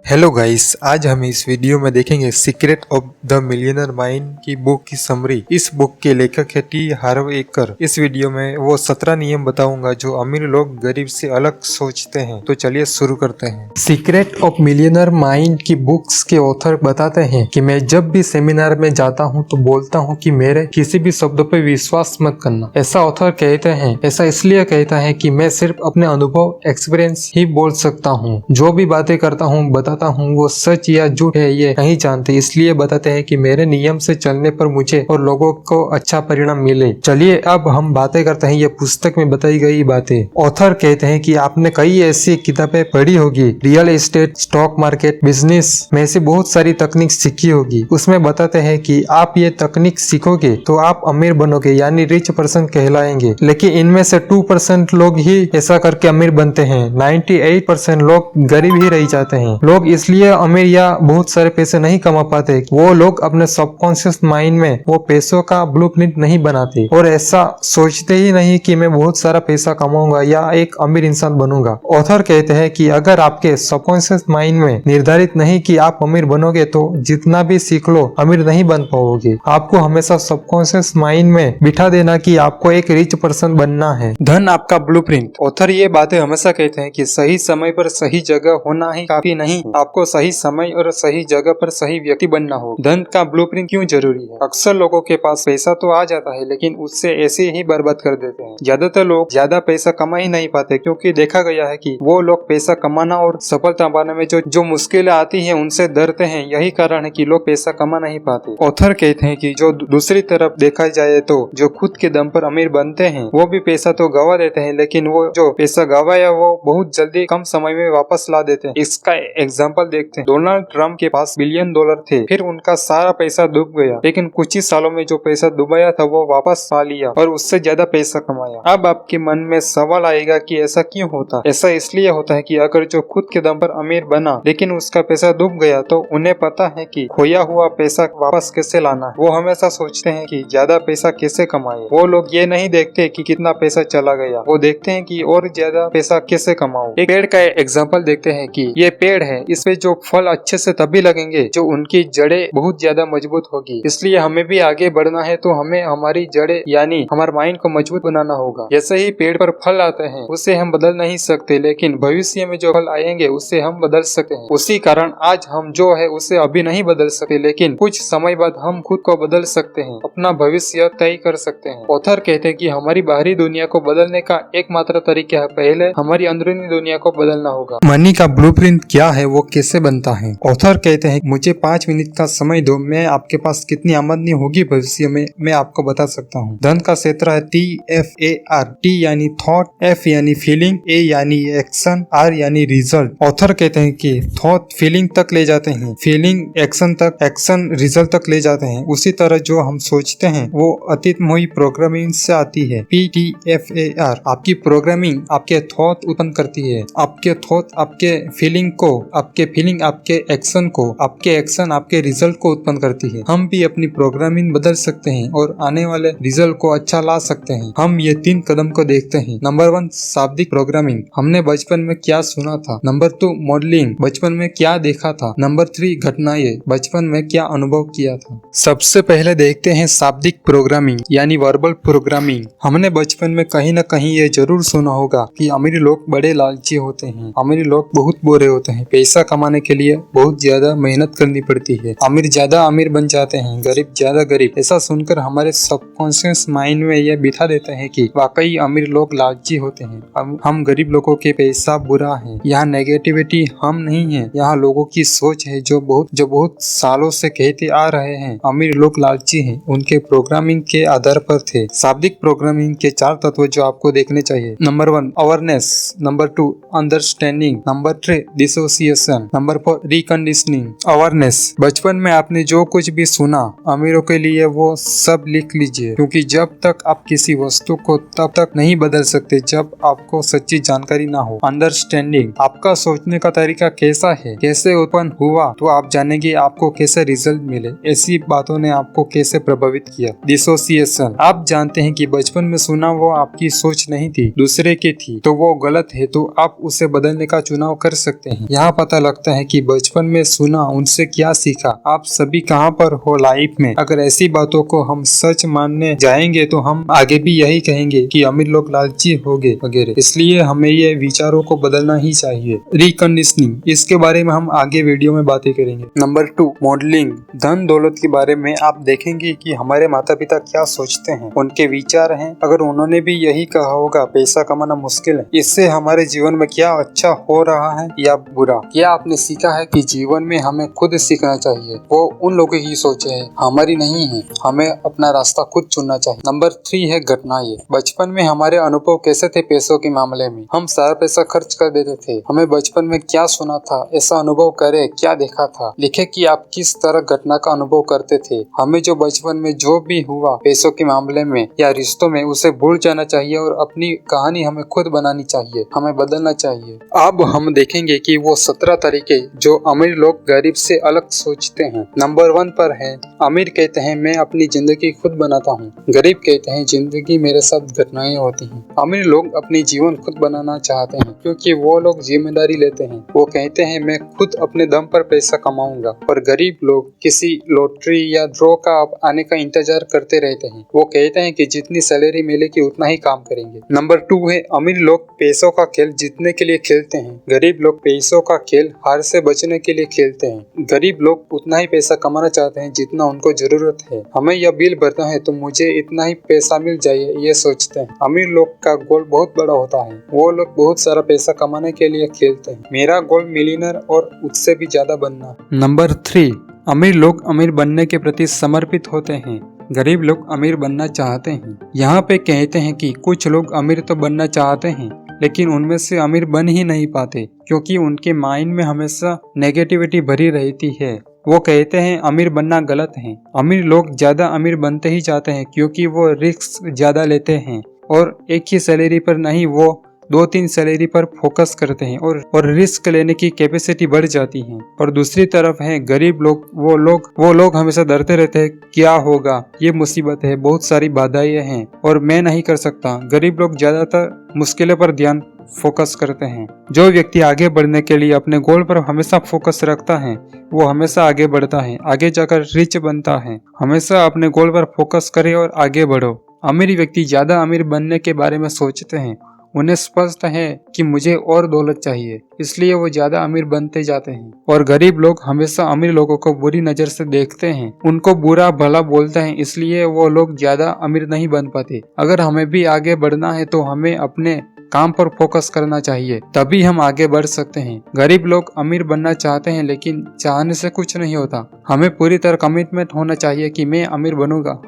Hello guys, आज हम इस वीडियो में देखेंगे secret of the millionaire mind की बुक की समरी। इस बुक के लेखक है टी हार्व एकर। इस वीडियो में वो 17 नियम बताऊंगा जो अमीर लोग गरीब से अलग सोचते हैं। तो चलिए शुरू करते हैं। सीक्रेट ऑफ मिलियनर माइंड की बुक्स के ऑथर बताते हैं कि मैं जब भी सेमिनार में जाता हूँ तो बोलता हूँ कि मेरे किसी भी शब्दों पर विश्वास मत करना। ऐसा ऑथर कहते हैं, ऐसा इसलिए कहता है कि मैं सिर्फ अपने अनुभव एक्सपीरियंस ही बोल सकता हूँ। जो भी बातें करता हूँ बताता हूँ वो सच या झूठ है ये नहीं जानते, इसलिए बताते हैं कि मेरे नियम से चलने पर मुझे और लोगों को अच्छा परिणाम मिले। चलिए अब हम बातें करते हैं ये पुस्तक में बताई गई बातें। ऑथर कहते हैं कि आपने कई ऐसी किताबें पढ़ी होगी, real estate, stock market, business में से बहुत सारी तकनीक सीखी होगी। उसमें बताते हैं कि आप ये तकनीक सीखोगे तो आप अमीर बनोगे, यानी रिच पर्सन कहलाएंगे। लेकिन इनमें से 2% लोग ही ऐसा करके अमीर बनते हैं। 98% लोग गरीब ही रह जाते हैं। लोग इसलिए अमीर या बहुत सारे पैसे नहीं कमा पाते, वो लोग अपने सबकॉन्शियस माइंड में वो पैसों का ब्लूप्रिंट नहीं बनाते और ऐसा सोचते ही नहीं कि मैं बहुत सारा पैसा कमाऊंगा या एक अमीर इंसान बनूंगा। ऑथर कहते हैं कि अगर आपके सबकॉन्शियस माइंड में निर्धारित नहीं कि आप अमीर बनोगे तो जितना भी सीख लो अमीर नहीं बन पाओगे। आपको हमेशा सबकॉन्शियस माइंड में बिठा देना कि आपको एक रिच पर्सन बनना है। धन आपका ब्लूप्रिंट। ऑथर ये बातें हमेशा कहते हैं कि सही समय पर सही जगह होना ही काफी नहीं, आपको सही समय और सही जगह पर सही व्यक्ति बनना हो। धन का ब्लूप्रिंट क्यों जरूरी है? अक्सर लोगों के पास पैसा तो आ जाता है लेकिन उससे ऐसे ही बर्बाद कर देते हैं। ज्यादातर लोग ज्यादा पैसा कमा ही नहीं पाते क्योंकि देखा गया है कि वो लोग पैसा कमाना और सफलता पाने में जो मुश्किलें आती है उनसे डरते हैं। यही कारण है कि लोग पैसा कमा नहीं पाते। ऑथर कहते हैं कि जो दूसरी तरफ देखा जाए तो जो खुद के दम पर अमीर बनते हैं वो भी पैसा तो गवा देते हैं, लेकिन वो जो पैसा गवाया वो बहुत जल्दी कम समय में वापस ला देते हैं। इसका एग्जाम्पल देखते हैं। डोनाल्ड ट्रम्प के पास $1 बिलियन थे, फिर उनका सारा पैसा डूब गया, लेकिन कुछ ही सालों में जो पैसा डुबाया था वो वापस पा लिया और उससे ज्यादा पैसा कमाया। अब आपके मन में सवाल आएगा कि ऐसा क्यों होता? ऐसा इसलिए होता है कि अगर जो खुद के दम पर अमीर बना लेकिन उसका पैसा डूब गया तो उन्हें पता है कि खोया हुआ पैसा वापस कैसे लाना है। वो हमेशा सोचते हैं कि ज्यादा पैसा कैसे कमाए। वो लोग ये नहीं देखते कि कितना पैसा चला गया, वो देखते हैं कि और ज्यादा पैसा कैसे कमाऊं। एक पेड़ का एग्जाम्पल देखते हैं कि ये पेड़ है, इस पे जो फल अच्छे से तभी लगेंगे जो उनकी जड़ें बहुत ज्यादा मजबूत होगी। इसलिए हमें भी आगे बढ़ना है तो हमें हमारी जड़ें यानी हमारे माइंड को मजबूत बनाना होगा। जैसे ही पेड़ पर फल आते हैं उसे हम बदल नहीं सकते, लेकिन भविष्य में जो फल आएंगे उससे हम बदल सकते हैं। उसी कारण आज हम जो है उसे अभी नहीं बदल सकते, लेकिन कुछ समय बाद हम खुद को बदल सकते हैं, अपना भविष्य तय कर सकते हैं। ऑथर कहते हैं कि हमारी बाहरी दुनिया को बदलने का एकमात्र तरीका है पहले हमारी अंदरूनी दुनिया को बदलना होगा। मनी का ब्लूप्रिंट क्या है, वो कैसे बनता है? ऑथर कहते हैं मुझे 5 मिनट का समय दो, मैं आपके पास कितनी आमदनी होगी भविष्य में मैं आपको बता सकता हूँ। धन का क्षेत्र है TFAR। T यानी थॉट, F यानी फीलिंग, A यानी एक्शन, R यानी रिजल्ट। ऑथर कहते हैं कि थॉट फीलिंग तक ले जाते हैं, फीलिंग एक्शन तक, एक्शन रिजल्ट तक ले जाते हैं। उसी तरह जो हम सोचते हैं वो अतीत मोही प्रोग्रामिंग से आती है। PTFAR आपकी प्रोग्रामिंग आपके थॉट उत्पन्न करती है, आपके थॉट आपके फीलिंग को, आपके फीलिंग आपके एक्शन को, आपके एक्शन आपके रिजल्ट को उत्पन्न करती है। हम भी अपनी प्रोग्रामिंग बदल सकते हैं और आने वाले रिजल्ट को अच्छा ला सकते हैं। हम ये 3 कदम को देखते हैं। नंबर 1 शाब्दिक प्रोग्रामिंग, हमने बचपन में क्या सुना था। नंबर 2 मॉडलिंग, बचपन में क्या देखा था। नंबर 3 घटनाएं, बचपन में क्या अनुभव किया था। सबसे पहले देखते हैं शाब्दिक प्रोग्रामिंग यानी वर्बल प्रोग्रामिंग। हमने बचपन में कहीं न कहीं ये जरूर सुना होगा कि अमीर लोग बड़े लालची होते हैं, अमीर लोग बहुत बुरे होते हैं, पैसा कमाने के लिए बहुत ज्यादा मेहनत करनी पड़ती है, अमीर ज्यादा अमीर बन जाते हैं, गरीब ज्यादा गरीब। ऐसा सुनकर हमारे सबकॉन्शियस माइंड में ये बिठा देते हैं कि वाकई अमीर लोग लालची होते हैं, हम गरीब लोगों के पैसा बुरा है। यहाँ नेगेटिविटी हम नहीं है, यहाँ लोगों की सोच है जो बहुत सालों से कहते आ रहे हैं अमीर लोग लालची हैं, उनके प्रोग्रामिंग के आधार पर थे। शाब्दिक प्रोग्रामिंग के 4 तत्व जो आपको देखने चाहिए। Number 1 awareness, number 2 understanding, number 3 dissociation, number 4 reconditioning. Awareness, बचपन में आपने जो कुछ भी सुना अमीरों के लिए वो सब लिख लीजिए, क्योंकि जब तक आप किसी वस्तु को तब तक नहीं बदल सकते जब आपको सच्ची जानकारी ना हो। अंडरस्टैंडिंग, आपका सोचने का तरीका कैसा है, कैसे उत्पन्न हुआ तो आप जानेंगे आपको कैसे रिजल्ट मिले, ऐसी बातों ने आपको कैसे प्रभावित किया। डिसोसिएशन, आप जानते हैं कि बचपन में सुना वो आपकी सोच नहीं थी, दूसरे की थी, तो वो गलत है तो आप उसे बदलने का चुनाव कर सकते हैं। यहाँ पता लगता है कि बचपन में सुना उनसे क्या सीखा। आप सभी कहाँ पर हो लाइफ में। अगर ऐसी बातों को हम सच मानने जाएंगे तो हम आगे भी यही कहेंगे कि अमीर लोग लालची हो गए वगैरह। इसलिए हमें ये विचारों को बदलना ही चाहिए। रिकंडीशनिंग, इसके बारे में हम आगे वीडियो में बातें करेंगे। Number 2, modelling. धन दौलत के बारे में आप देखेंगे कि हमारे माता पिता क्या सोचते हैं, उनके विचार हैं। अगर उन्होंने भी यही कहा होगा पैसा कमाना मुश्किल है, इससे हमारे जीवन में क्या अच्छा हो रहा है या बुरा। क्या आपने सीखा है कि जीवन में हमें खुद सीखना चाहिए। वो उन लोगों की सोच है, हमारी नहीं है। हमें अपना रास्ता खुद चुनना चाहिए। नंबर 3 है घटनाएं। बचपन में हमारे अनुभव कैसे थे पैसों के मामले में। हम सारा पैसा खर्च कर देते थे। हमें बचपन में क्या सुना था, ऐसा अनुभव करे, क्या देखा था। लिखे कि आप किस तरह घटना का अनुभव करते थे। हमें जो बचपन में जो भी हुआ पैसों के मामले में या रिश्तों में, उसे भूल जाना चाहिए और अपनी कहानी हमें खुद बनानी चाहिए। हमें बदलना चाहिए। अब हम देखेंगे कि वो 17 तरीके जो अमीर लोग गरीब से अलग सोचते हैं। नंबर 1 पर है, अमीर कहते हैं मैं अपनी जिंदगी खुद बनाता हूँ। गरीब कहते हैं जिंदगी मेरे साथ घटनाएं होती हैं। अमीर लोग अपनी जीवन खुद बनाना चाहते हैं क्योंकि वो लोग जिम्मेदारी लेते हैं। वो कहते हैं मैं खुद अपने दम पर पैसा कमाऊंगा। और गरीब लोग किसी लॉटरी या ड्रॉ का आने का इंतजार करते रहते हैं। वो कहते हैं कि जितनी सैलरी मिलेगी उतना ही काम करेंगे। नंबर 2 है, अमीर लोग पैसों का खेल जीतने के लिए खेलते हैं। गरीब लोग पैसों का खेल हार से बचने के लिए खेलते हैं। गरीब लोग उतना ही पैसा कमाना चाहते हैं जितना उनको जरूरत है। हमें यह बिल भरना है तो मुझे इतना ही पैसा मिल जाए, ये सोचते हैं। अमीर लोग का गोल बहुत बड़ा होता है। वो लोग बहुत सारा पैसा कमाने के लिए खेलते हैं। मेरा गोल मिलियनर और उससे भी ज्यादा बनना। नंबर 3, अमीर लोग अमीर बनने के प्रति समर्पित होते हैं। गरीब लोग अमीर बनना चाहते हैं। यहाँ पे कहते हैं कि कुछ लोग अमीर तो बनना चाहते हैं लेकिन उनमें से अमीर बन ही नहीं पाते क्योंकि उनके माइंड में हमेशा नेगेटिविटी भरी रहती है। वो कहते हैं अमीर बनना गलत है। अमीर लोग ज्यादा अमीर बनते ही जाते हैं क्योंकि वो रिस्क ज्यादा लेते हैं और एक ही सैलरी पर नहीं, वो 2-3 सैलरी पर फोकस करते हैं और रिस्क लेने की कैपेसिटी बढ़ जाती है। और दूसरी तरफ है गरीब लोग। वो लोग हमेशा डरते रहते हैं क्या होगा, ये मुसीबत है, बहुत सारी बाधाएं हैं और मैं नहीं कर सकता। गरीब लोग ज्यादातर मुश्किलों पर ध्यान फोकस करते हैं। जो व्यक्ति आगे बढ़ने के लिए अपने गोल पर हमेशा फोकस रखता है वो हमेशा आगे बढ़ता है, आगे जाकर रिच बनता है। हमेशा अपने गोल पर फोकस करे और आगे बढ़ो। अमीर व्यक्ति ज्यादा अमीर बनने के बारे में सोचते हैं। उन्हें स्पष्ट है कि मुझे और दौलत चाहिए, इसलिए वो ज्यादा अमीर बनते जाते हैं। और गरीब लोग हमेशा अमीर लोगों को बुरी नजर से देखते हैं, उनको बुरा भला बोलते हैं, इसलिए वो लोग ज्यादा अमीर नहीं बन पाते। अगर हमें भी आगे बढ़ना है तो हमें अपने काम पर फोकस करना चाहिए, तभी हम आगे बढ़ सकते हैं। गरीब लोग अमीर बनना चाहते हैं लेकिन चाहने से कुछ नहीं होता। हमें पूरी तरह कमिटमेंट होना चाहिए कि मैं अमीर बनूंगा।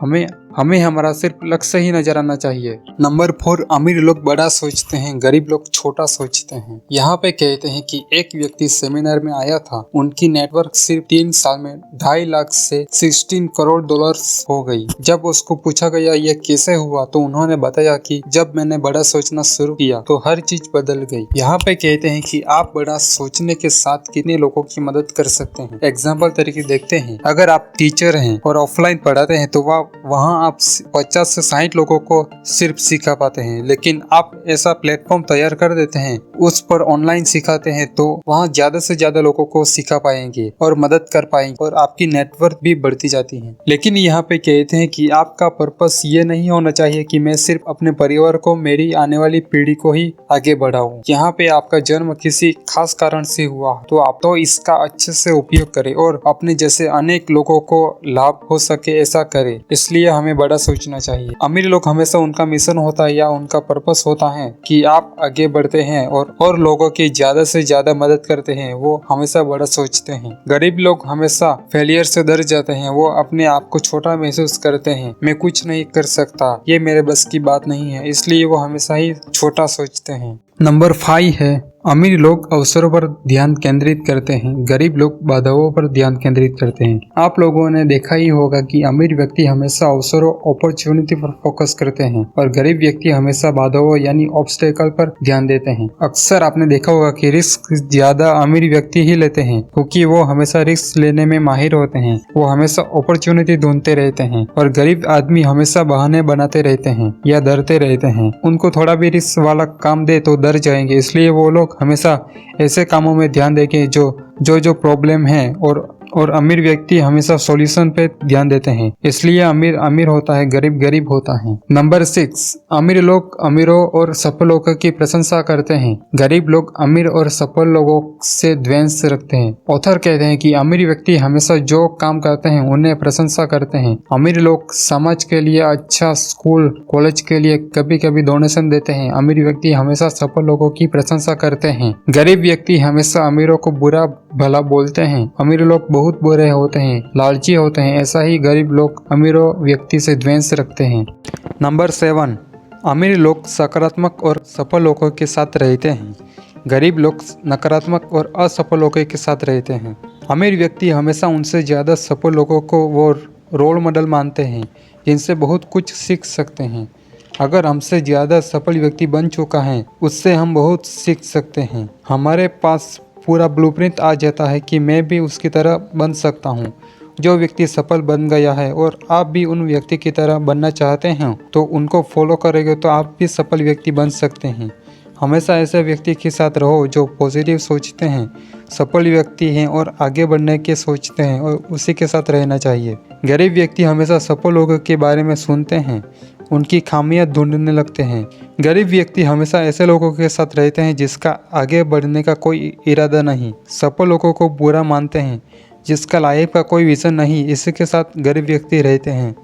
हमें हमारा सिर्फ लक्ष्य ही नजर आना चाहिए। नंबर 4, अमीर लोग बड़ा सोचते हैं, गरीब लोग छोटा सोचते हैं। यहाँ पे कहते हैं कि एक व्यक्ति सेमिनार में आया था। उनकी नेटवर्क सिर्फ 3 साल में 2.5 लाख से 16 करोड़ डॉलर हो गई। जब उसको पूछा गया ये कैसे हुआ तो उन्होंने बताया कि जब मैंने बड़ा सोचना शुरू किया तो हर चीज बदल गई। यहाँ पे कहते हैं कि आप बड़ा सोचने के साथ कितने लोगों की मदद कर सकते हैं। एग्जाम्पल तरीके देखते हैं। अगर आप टीचर हैं और ऑफलाइन पढ़ाते हैं तो वहाँ आप 50 से 60 लोगों को सिर्फ सिखा पाते हैं, लेकिन आप ऐसा प्लेटफॉर्म तैयार कर देते हैं, उस पर ऑनलाइन सिखाते हैं तो वहाँ ज्यादा से ज्यादा लोगों को सिखा पाएंगे और मदद कर पाएंगे और आपकी नेटवर्क भी बढ़ती जाती है। लेकिन यहाँ पे कहते हैं कि आपका पर्पस ये नहीं होना चाहिए कि मैं सिर्फ अपने परिवार को, मेरी आने वाली पीढ़ी को ही आगे बढ़ाऊं। यहाँ पे आपका जन्म किसी खास कारण से हुआ तो आप तो इसका अच्छे से उपयोग करें और अपने जैसे अनेक लोगों को लाभ हो सके ऐसा करें। इसलिए हमें बड़ा सोचना चाहिए। अमीर लोग हमेशा उनका मिशन होता है या उनका पर्पस होता है कि आप आगे बढ़ते हैं और लोगों की ज्यादा से ज्यादा मदद करते हैं। वो हमेशा बड़ा सोचते हैं। गरीब लोग हमेशा फेलियर से डर जाते हैं। वो अपने आप को छोटा महसूस करते हैं। मैं कुछ नहीं कर सकता, ये मेरे बस की बात नहीं है, इसलिए वो हमेशा ही छोटा सोचते हैं। नंबर 5 है, अमीर लोग अवसरों पर ध्यान केंद्रित करते हैं, गरीब लोग बाधाओं पर ध्यान केंद्रित करते हैं। आप लोगों ने देखा ही होगा कि अमीर व्यक्ति हमेशा अवसरों, अपॉर्चुनिटी पर फोकस करते हैं और गरीब व्यक्ति हमेशा बाधाओं यानी ऑब्स्टेकल पर ध्यान देते हैं। अक्सर आपने देखा होगा कि रिस्क ज्यादा अमीर व्यक्ति ही लेते हैं क्योंकि वो हमेशा रिस्क लेने में माहिर होते हैं। वो हमेशा अपॉर्चुनिटी ढूंढते रहते हैं और गरीब आदमी हमेशा बहाने बनाते रहते हैं या डरते रहते हैं। उनको थोड़ा भी रिस्क वाला काम दे तो डर जाएंगे, इसलिए वो लोग लोग हमेशा ऐसे कामों में ध्यान देंगे जो प्रॉब्लम है, और अमीर व्यक्ति हमेशा सॉल्यूशन पे ध्यान देते हैं। इसलिए अमीर अमीर होता है, गरीब गरीब होता है। नंबर 6, अमीर लोग अमीरों और सफल लोगों की प्रशंसा करते हैं। गरीब लोग अमीर और सफल लोगों से द्वेष रखते हैं। ऑथर कहते हैं कि अमीर व्यक्ति हमेशा जो काम करते हैं उन्हें प्रशंसा करते हैं। अमीर लोग समाज के लिए अच्छा स्कूल कॉलेज के लिए कभी कभी डोनेशन देते हैं। अमीर व्यक्ति हमेशा सफल लोगों की प्रशंसा करते हैं। गरीब व्यक्ति हमेशा अमीरों को बुरा भला बोलते हैं। अमीर लोग बहुत बुरे होते हैं, लालची होते हैं। ऐसा ही गरीब लोग अमीरों व्यक्ति से द्वेष रखते हैं। नंबर 7, अमीर लोग सकारात्मक और सफल लोगों के साथ रहते हैं। गरीब लोग नकारात्मक और असफल लोगों के साथ रहते हैं। अमीर व्यक्ति हमेशा उनसे ज़्यादा सफल लोगों को वो रोल मॉडल मानते हैं, जिनसे बहुत कुछ सीख सकते हैं। अगर हमसे ज़्यादा सफल व्यक्ति बन चुका है, उससे हम बहुत सीख सकते हैं। हमारे पास पूरा ब्लूप्रिंट आ जाता है कि मैं भी उसकी तरह बन सकता हूँ। जो व्यक्ति सफल बन गया है और आप भी उन व्यक्ति की तरह बनना चाहते हैं तो उनको फॉलो करेंगे तो आप भी सफल व्यक्ति बन सकते हैं। हमेशा ऐसे व्यक्ति के साथ रहो जो पॉजिटिव सोचते हैं, सफल व्यक्ति हैं और आगे बढ़ने के सोचते हैं, और उसी के साथ रहना चाहिए। गरीब व्यक्ति हमेशा सफल लोगों के बारे में सुनते हैं, उनकी खामियां ढूंढने लगते हैं। गरीब व्यक्ति हमेशा ऐसे लोगों के साथ रहते हैं जिसका आगे बढ़ने का कोई इरादा नहीं। सफल लोगों को बुरा मानते हैं, जिसका लाइफ का कोई विजन नहीं। इसी के साथ गरीब व्यक्ति रहते हैं।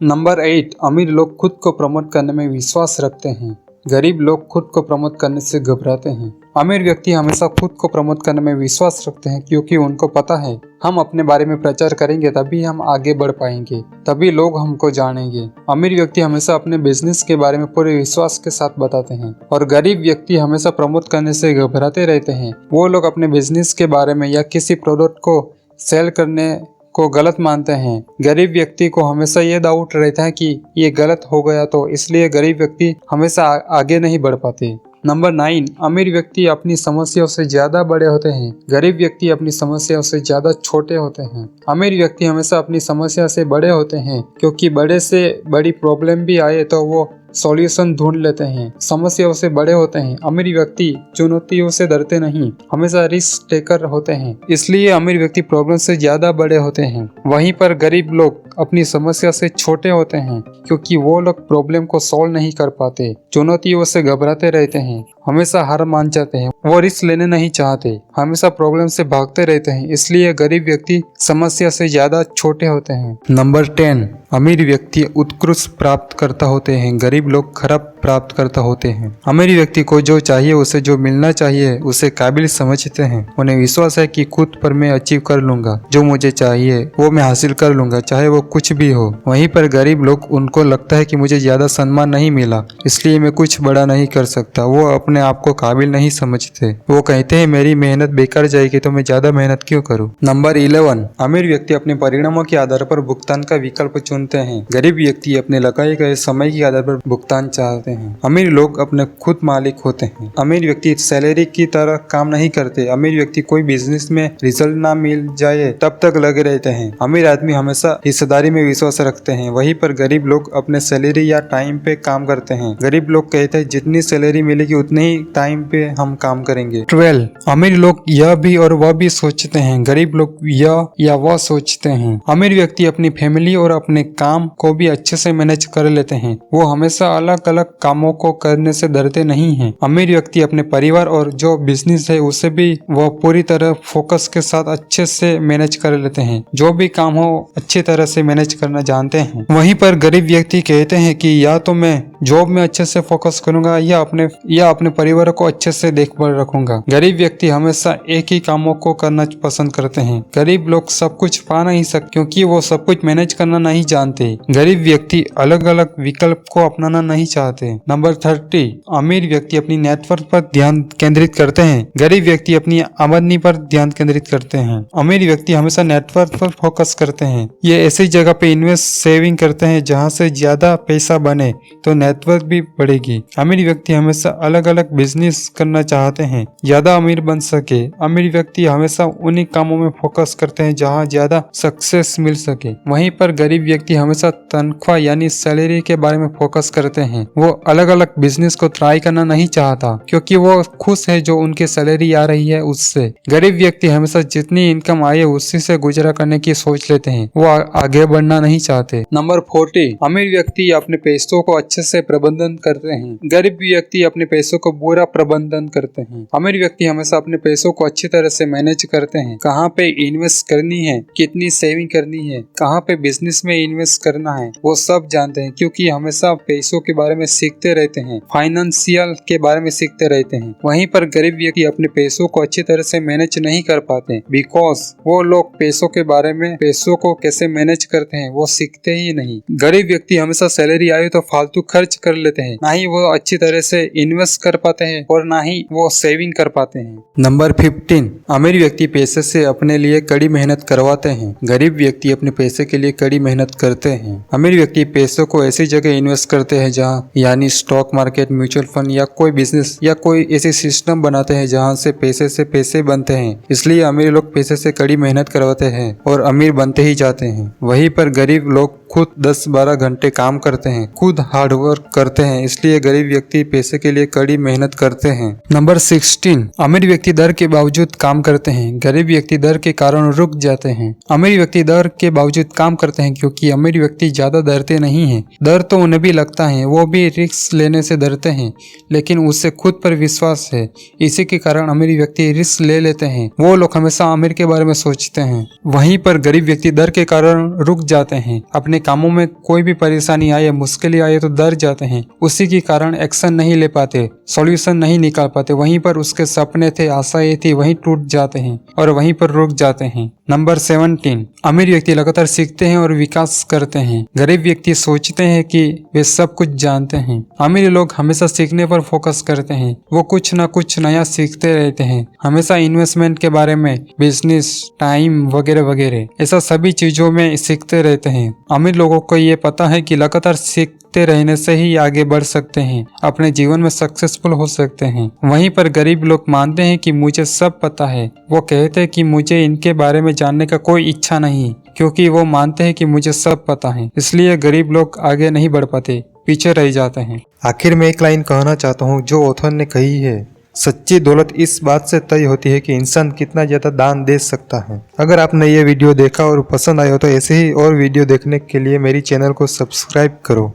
नंबर 8, अमीर लोग खुद को प्रमोट करने में विश्वास रखते हैं। गरीब लोग खुद को प्रमोट करने से घबराते हैं। अमीर व्यक्ति हमेशा खुद को प्रमोट करने में विश्वास रखते हैं, क्योंकि उनको पता है हम अपने बारे में प्रचार करेंगे तभी हम आगे बढ़ पाएंगे, तभी लोग हमको जानेंगे। अमीर व्यक्ति हमेशा अपने बिजनेस के बारे में पूरे विश्वास के साथ बताते हैं, और गरीब व्यक्ति हमेशा प्रमोट करने से घबराते रहते हैं। वो लोग अपने बिजनेस के बारे में या किसी प्रोडक्ट को सेल करने को गलत मानते हैं। गरीब व्यक्ति को हमेशा ये डाउट रहता है कि ये गलत हो गया तो, इसलिए गरीब व्यक्ति हमेशा आगे नहीं बढ़ पाते। नंबर 9, अमीर व्यक्ति अपनी समस्याओं से ज्यादा बड़े होते हैं। गरीब व्यक्ति अपनी समस्याओं से ज्यादा छोटे होते हैं। अमीर व्यक्ति हमेशा अपनी समस्या से बड़े होते हैं, क्योंकि बड़े से बड़ी प्रॉब्लम भी आए तो वो सॉल्यूशन ढूंढ लेते हैं। समस्याओं से बड़े होते हैं। अमीर व्यक्ति चुनौतियों से डरते नहीं, हमेशा रिस्क टेकर होते हैं, इसलिए अमीर व्यक्ति प्रॉब्लम से ज्यादा बड़े होते हैं। वहीं पर गरीब लोग अपनी समस्या से छोटे होते हैं, क्योंकि वो लोग प्रॉब्लम को सॉल्व नहीं कर पाते, चुनौतियों से घबराते रहते हैं, हमेशा हार मान जाते हैं, वो रिस्क लेने नहीं चाहते, हमेशा प्रॉब्लम से भागते रहते हैं, इसलिए गरीब व्यक्ति समस्या से ज्यादा छोटे होते हैं। नंबर 10, अमीर व्यक्ति उत्कृष्ट प्राप्त करता होते हैं। गरीब लोग खराब प्राप्त करता होते हैं। अमीर व्यक्ति को जो चाहिए, उसे जो मिलना चाहिए, उसे काबिल समझते हैं। उन्हें विश्वास है कि खुद पर मैं अचीव कर लूंगा, जो मुझे चाहिए वो मैं हासिल कर लूंगा, चाहे वो कुछ भी हो। वहीं पर गरीब लोग, उनको लगता है कि मुझे ज्यादा सम्मान नहीं मिला, इसलिए मैं कुछ बड़ा नहीं कर सकता। वो अपने आप को काबिल नहीं समझते। वो कहते हैं मेरी मेहनत बेकार जाएगी तो मैं ज्यादा मेहनत क्यों करूं। नंबर 11, अमीर व्यक्ति अपने परिणामों के आधार पर भुगतान का विकल्प चुनते हैं। गरीब व्यक्ति अपने लगाए गए समय के आधार पर भुगतान चाहते हैं। अमीर लोग अपने खुद मालिक होते हैं। अमीर व्यक्ति सैलरी की तरह काम नहीं करते। अमीर व्यक्ति कोई बिजनेस में रिजल्ट ना मिल जाए तब तक लगे रहते हैं। अमीर आदमी हमेशा हिस्सेदारी में विश्वास रखते हैं। वहीं पर गरीब लोग अपने सैलरी या टाइम पे काम करते हैं। गरीब लोग कहते हैं जितनी सैलरी मिलेगी उतने ही टाइम पे हम काम करेंगे। 12, अमीर लोग यह भी और वह भी सोचते हैं। गरीब लोग यह या वह सोचते हैं। अमीर व्यक्ति अपनी फैमिली और अपने काम को भी अच्छे से मैनेज कर लेते हैं। वो हमेशा अलग अलग कामों को करने से डरते नहीं हैं। अमीर व्यक्ति अपने परिवार और जो बिजनेस है उसे भी वह पूरी तरह फोकस के साथ अच्छे से मैनेज कर लेते हैं। जो भी काम हो अच्छी तरह से मैनेज करना जानते हैं। वहीं पर गरीब व्यक्ति कहते हैं कि या तो मैं जॉब में अच्छे से फोकस करूंगा या अपने परिवार को अच्छे से देखभाल रखूंगा। गरीब व्यक्ति हमेशा एक ही कामों को करना पसंद करते हैं। गरीब लोग सब कुछ पा नहीं सकते, क्योंकि वो सब कुछ मैनेज करना नहीं जानते। गरीब व्यक्ति अलग अलग विकल्प को अपनाना नहीं चाहते। नंबर 30, अमीर व्यक्ति अपनी नेटवर्क पर ध्यान केंद्रित करते हैं। गरीब व्यक्ति अपनी आमदनी पर ध्यान केंद्रित करते हैं। अमीर व्यक्ति हमेशा नेटवर्क पर फोकस करते हैं। ये ऐसी जगह पे इन्वेस्ट सेविंग करते हैं जहाँ से ज्यादा पैसा बने, तो नेटवर्क भी बढ़ेगी। अमीर व्यक्ति हमेशा अलग अलग बिजनेस करना चाहते हैं, ज्यादा अमीर बन सके। अमीर व्यक्ति हमेशा उन्हीं कामों में फोकस करते हैं जहां ज्यादा सक्सेस मिल सके। वहीं पर गरीब व्यक्ति हमेशा तनख्वाह यानी सैलरी के बारे में फोकस करते हैं। वो अलग अलग बिजनेस को ट्राई करना नहीं चाहता क्योंकि वो खुश है जो उनकी सैलरी आ रही है उससे। गरीब व्यक्ति हमेशा जितनी इनकम आए उसी से गुजारा करने की सोच लेते हैं, वो आगे बढ़ना नहीं चाहते। नंबर 40, अमीर व्यक्ति अपने पैसों को अच्छे से प्रबंधन करते हैं, गरीब व्यक्ति अपने पैसों को बुरा प्रबंधन करते हैं। अमीर व्यक्ति हमेशा अपने पैसों को अच्छी तरह से मैनेज करते हैं, कहाँ पे इन्वेस्ट करनी है, कितनी सेविंग करनी है, कहाँ पे बिजनेस में इन्वेस्ट करना है, वो सब जानते हैं क्योंकि हमेशा पैसों के बारे में सीखते रहते हैं, फाइनेंशियल के बारे में सीखते रहते हैं। वहीं पर गरीब व्यक्ति अपने पैसों को अच्छी तरह से मैनेज नहीं कर पाते बिकॉज वो लोग पैसों के बारे में, पैसों को कैसे मैनेज करते हैं वो सीखते ही नहीं। गरीब व्यक्ति हमेशा सैलरी आए तो फालतू खर्च कर लेते हैं, ना ही वो अच्छी तरह से इन्वेस्ट कर पाते हैं और ना ही वो सेविंग कर पाते हैं। नंबर 15, अमीर व्यक्ति पैसे से अपने लिए कड़ी मेहनत करवाते हैं, गरीब व्यक्ति अपने पैसे के लिए कड़ी मेहनत करते हैं। अमीर व्यक्ति पैसों को ऐसी जगह इन्वेस्ट करते हैं जहाँ यानी स्टॉक मार्केट, म्यूचुअल फंड या कोई बिजनेस या कोई ऐसी सिस्टम बनाते हैं जहाँ से पैसे बनते हैं। इसलिए अमीर लोग पैसे से कड़ी मेहनत करवाते हैं और अमीर बनते ही जाते हैं। वहीं पर गरीब लोग खुद 10-12 घंटे काम करते हैं, खुद हार्डवर्क करते हैं, इसलिए गरीब व्यक्ति पैसे के लिए कड़ी मेहनत करते हैं। नंबर 16, अमीर व्यक्ति डर के बावजूद काम करते हैं, गरीब व्यक्ति डर के कारण रुक जाते हैं। अमीर व्यक्ति डर के बावजूद काम करते हैं क्योंकि अमीर व्यक्ति ज्यादा डरते नहीं हैं। डर तो उन्हें भी लगता है, वो भी रिस्क लेने से डरते हैं, लेकिन उससे खुद पर विश्वास है, इसी के कारण अमीर व्यक्ति रिस्क ले लेते हैं। वो लोग हमेशा अमीर के बारे में सोचते हैं। वहीं पर गरीब व्यक्ति डर के कारण रुक जाते हैं, अपने कामों में कोई भी परेशानी आए, मुश्किलें आए तो डर जाते हैं, उसी के कारण एक्शन नहीं ले पाते, सॉल्यूशन नहीं निकाल पाते। वहीं पर उसके सपने थे, आशाएं थी, वहीं टूट जाते हैं और वहीं पर रुक जाते हैं। नंबर 17, अमीर व्यक्ति लगातार सीखते हैं और विकास करते हैं, गरीब व्यक्ति सोचते हैं कि वे सब कुछ जानते हैं। अमीर लोग हमेशा सीखने पर फोकस करते हैं, वो कुछ न कुछ नया सीखते रहते हैं, हमेशा इन्वेस्टमेंट के बारे में, बिजनेस, टाइम वगैरह वगैरह, ऐसा सभी चीजों में सीखते रहते हैं। अमीर लोगों को ये पता है कि लगातार सीखते रहने से ही आगे बढ़ सकते हैं, अपने जीवन में सक्सेसफुल हो सकते हैं। वहीं पर गरीब लोग मानते हैं कि मुझे सब पता है, वो कहते हैं कि मुझे इनके बारे में जानने का कोई इच्छा नहीं, क्योंकि वो मानते हैं कि मुझे सब पता है, इसलिए गरीब लोग आगे नहीं बढ़ पाते, पीछे रह जाते हैं। आखिर में एक लाइन कहना चाहता हूँ जो ऑथर ने कही है, सच्ची दौलत इस बात से तय होती है कि इंसान कितना ज्यादा दान दे सकता है। अगर आपने ये वीडियो देखा और पसंद आया हो तो ऐसे ही और वीडियो देखने के लिए मेरी चैनल को सब्सक्राइब करो।